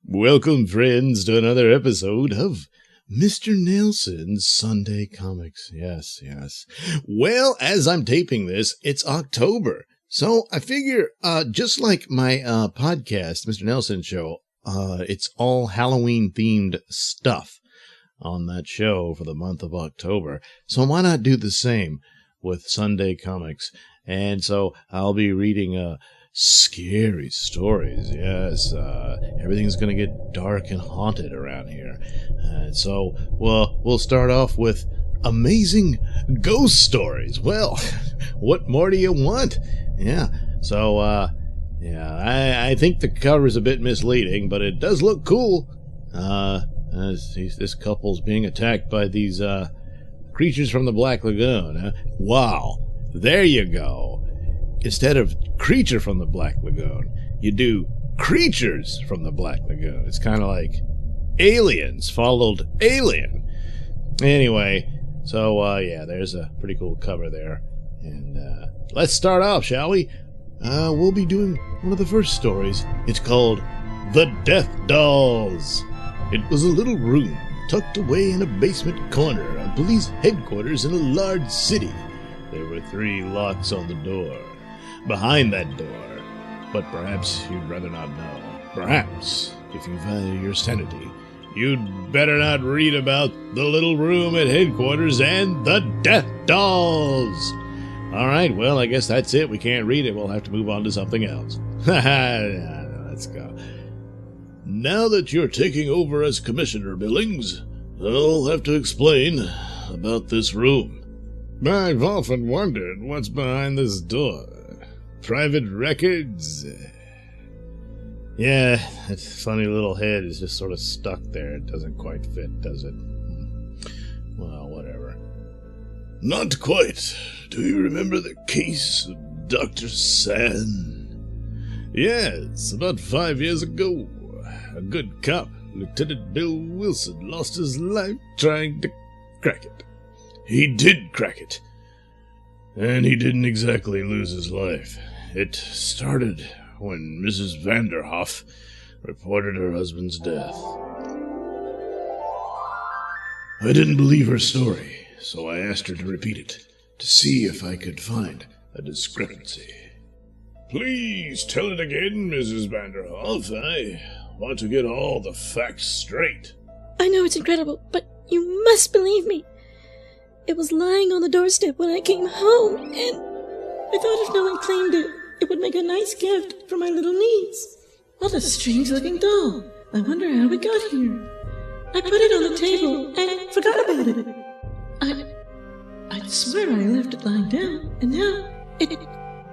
Welcome, friends, to another episode of Mr. Nailsin's Sunday Comics. Yes. Well, as I'm taping this, it's October. So I figure, just like my podcast, Mr. Nailsin Show, it's all Halloween-themed stuff on that show for the month of October. So why not do the same with Sunday Comics? And so I'll be reading scary stories. Yes, everything's going to get dark and haunted around here. So we'll start off with amazing ghost stories. Well, what more do you want? Yeah, so, I think the cover's a bit misleading, but it does look cool. This couple's being attacked by these creatures from the Black Lagoon. Wow, there you go. Instead of creature from the Black Lagoon, you do creatures from the Black Lagoon. It's kind of like aliens followed alien. Anyway, so there's a pretty cool cover there. And let's start off, shall we? We'll be doing one of the first stories. It's called The Death Dolls. It was a little room tucked away in a basement corner of police headquarters in a large city. There were 3 locks on the door. Behind that door, but perhaps you'd rather not know. Perhaps, if you value your sanity, you'd better not read about the little room at headquarters and the Death Dolls. Alright, well, I guess that's it. We can't read it. We'll have to move on to something else. Let's go. Now that you're taking over as Commissioner, Billings, I'll have to explain about this room. I've often wondered what's behind this door. Private records? Yeah, that funny little head is just sort of stuck there. It doesn't quite fit, does it? Well, whatever. Not quite. Do you remember the case of Dr. San? Yes, about 5 years ago. A good cop, Lieutenant Bill Wilson, lost his life trying to crack it. He did crack it. And he didn't exactly lose his life. It started when Mrs. Vanderhoff reported her husband's death. I didn't believe her story, so I asked her to repeat it, to see if I could find a discrepancy. Please tell it again, Mrs. Vanderhoff. I want to get all the facts straight. I know it's incredible, but you must believe me. It was lying on the doorstep when I came home, and I thought if no one claimed it, it would make a nice gift for my little niece. What a strange-looking doll. I wonder how it got here. I put it on the table and forgot about it. I swear I left it lying down, and now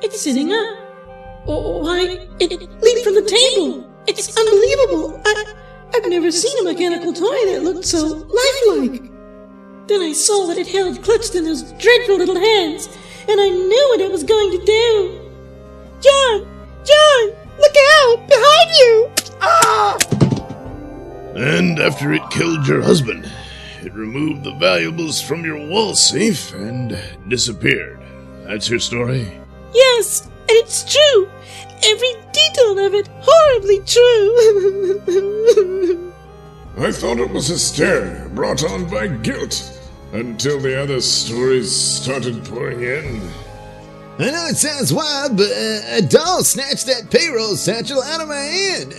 it's sitting up. Oh, why, it leaped from the table. It's unbelievable. I've never seen a mechanical toy that looked so lifelike. Then I saw what it held clutched in those dreadful little hands, and I knew what it was going to do. John, look out! Behind you! Ah! And after it killed your husband, it removed the valuables from your wall safe and disappeared. That's your story? Yes, and it's true. Every detail of it horribly true. I thought it was hysteria brought on by guilt, until the other stories started pouring in. I know it sounds wild, but a doll snatched that payroll satchel out of my hand.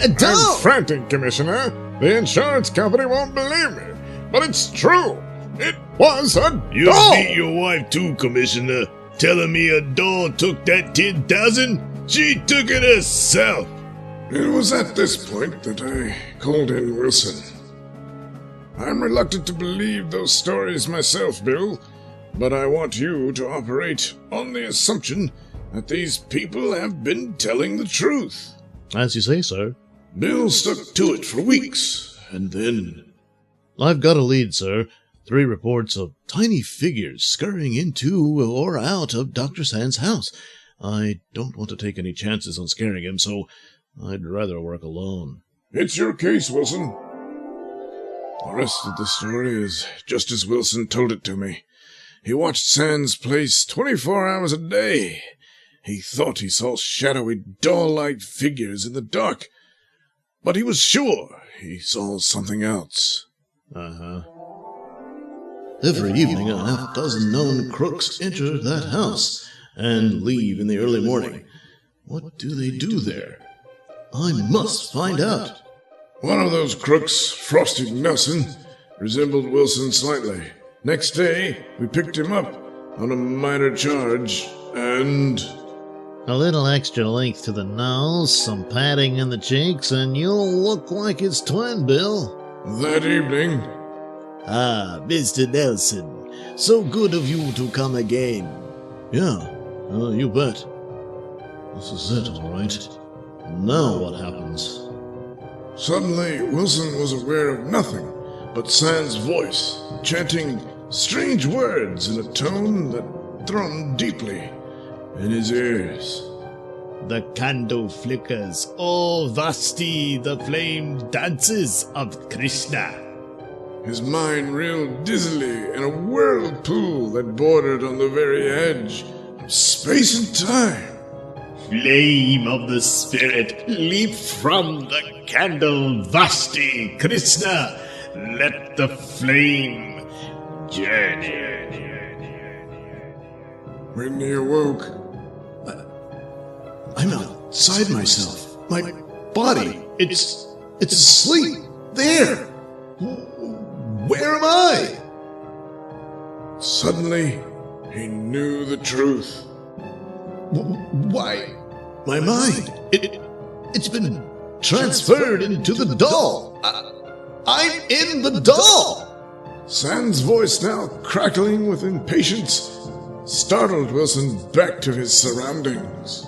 A doll! I'm frantic, Commissioner. The insurance company won't believe me, but it's true. It was a doll! You beat your wife too, Commissioner, telling me a doll took that 10,000? She took it herself. It was at this point that I called in Wilson. I'm reluctant to believe those stories myself, Bill, but I want you to operate on the assumption that these people have been telling the truth. As you say, sir. Bill stuck to it for weeks, and then... I've got a lead, sir. 3 reports of tiny figures scurrying into or out of Dr. San's house. I don't want to take any chances on scaring him, so I'd rather work alone. It's your case, Wilson. The rest of the story is just as Wilson told it to me. He watched San's place 24 hours a day. He thought he saw shadowy, doll-like figures in the dark. but he was sure he saw something else. Every evening, a half-dozen known crooks enter that house and leave in the early morning. What do they do there? I must find out. One of those crooks, Frosty Nelson, resembled Wilson slightly. Next day, we picked him up on a minor charge, and... A little extra length to the nose, some padding in the cheeks, and you'll look like his twin, Bill. That evening... Ah, Mr. Nailsin, so good of you to come again. Yeah, you bet. This is it, all right. Now what happens? Suddenly, Wilson was aware of nothing but Sand's voice, chanting strange words in a tone that thrummed deeply in his ears. The candle flickers, oh Vasti, the flame dances of Krishna. His mind reeled dizzily in a whirlpool that bordered on the very edge of space and time. Flame of the spirit, leap from the candle, Vasti, Krishna. Let the flame journey. When he awoke, I'm outside myself. My body, it's asleep. There. Where am I? Suddenly, he knew the truth. Why? My mind, it's been transferred into the doll. I'm in the doll. Sand's voice, now crackling with impatience, startled Wilson back to his surroundings.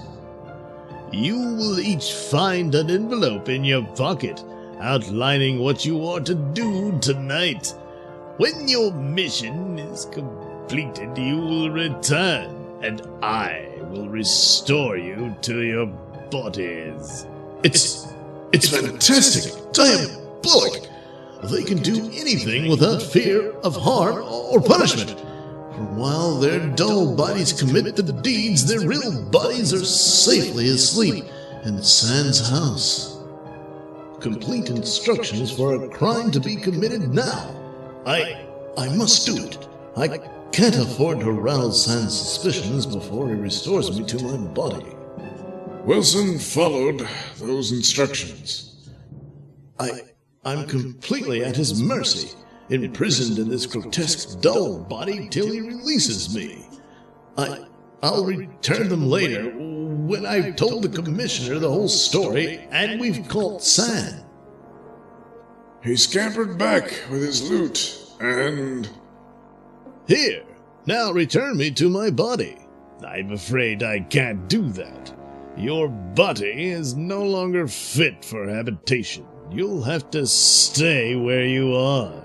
You will each find an envelope in your pocket outlining what you are to do tonight. When your mission is completed, you will return, and I will restore you to your bodies. It's fantastic, diabolic. They can do anything without fear of harm or punishment. For while their dull bodies commit the deeds, their real bodies are safely asleep in Sand's house. Complete instructions for a crime to be committed now. I must do it. I can't afford to rouse Sand's suspicions before he restores me to my body. Wilson followed those instructions. I'm completely at his mercy, imprisoned in this grotesque dull body till he releases me. I'll return them later, when I've told the commissioner the whole story and we've caught Sand. He scampered back with his loot and... Here, now return me to my body. I'm afraid I can't do that. Your body is no longer fit for habitation. You'll have to stay where you are.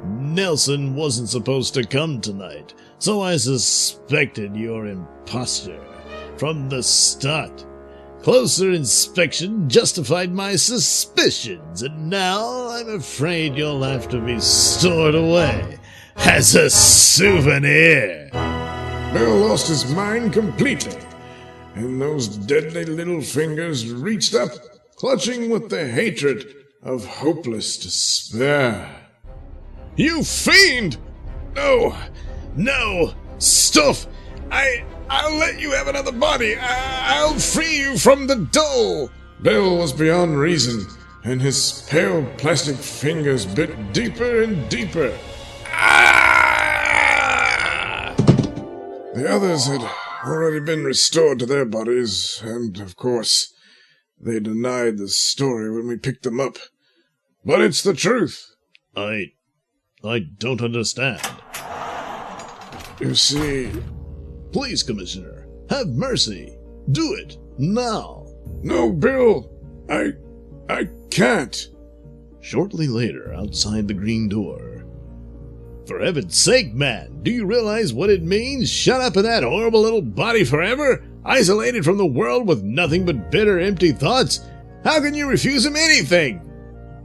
Nelson wasn't supposed to come tonight, so I suspected your imposture from the start. Closer inspection justified my suspicions, and now I'm afraid you'll have to be stored away as a souvenir. Bill lost his mind completely, and those deadly little fingers reached up, clutching with the hatred of hopeless despair. You fiend! No! Stuff! I'll let you have another body. I'll free you from the doll. Bill was beyond reason, and his pale plastic fingers bit deeper and deeper. Ah! The others had already been restored to their bodies, and, of course, they denied the story when we picked them up. But it's the truth. I don't understand. You see... Please, Commissioner, have mercy. Do it, now. No, Bill. I can't. Shortly later, outside the green door. For heaven's sake, man, do you realize what it means? Shut up in that horrible little body forever? Isolated from the world with nothing but bitter, empty thoughts? How can you refuse him anything?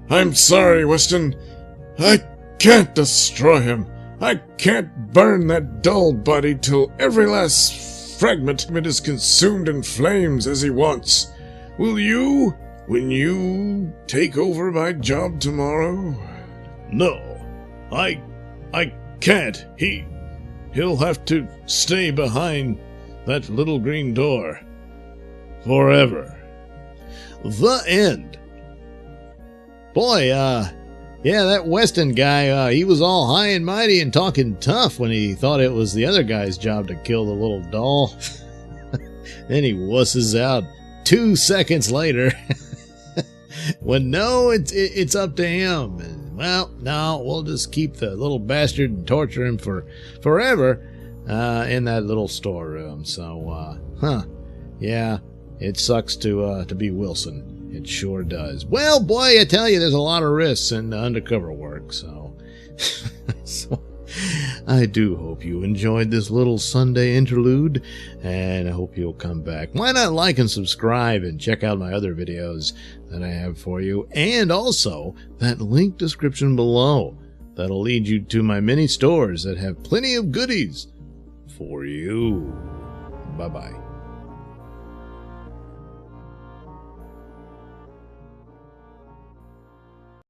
I'm sorry, Weston. I can't destroy him. I can't burn that dull body till every last fragment of it is consumed in flames as he wants. Will you? when you take over my job tomorrow? No, I can't. He'll have to stay behind that little green door forever. The end. Boy, yeah, that Weston guy, he was all high and mighty and talking tough when he thought it was the other guy's job to kill the little doll. Then he wusses out 2 seconds later. When no, it's up to him. And, well, no, we'll just keep the little bastard and torture him forever in that little storeroom. So, yeah, it sucks to be Wilson. It sure does. Well, boy, I tell you, there's a lot of risks in undercover work, so... So I do hope you enjoyed this little Sunday interlude, and I hope you'll come back. Why not like and subscribe and check out my other videos that I have for you, and also that link description below. That'll lead you to my mini stores that have plenty of goodies for you. Bye-bye.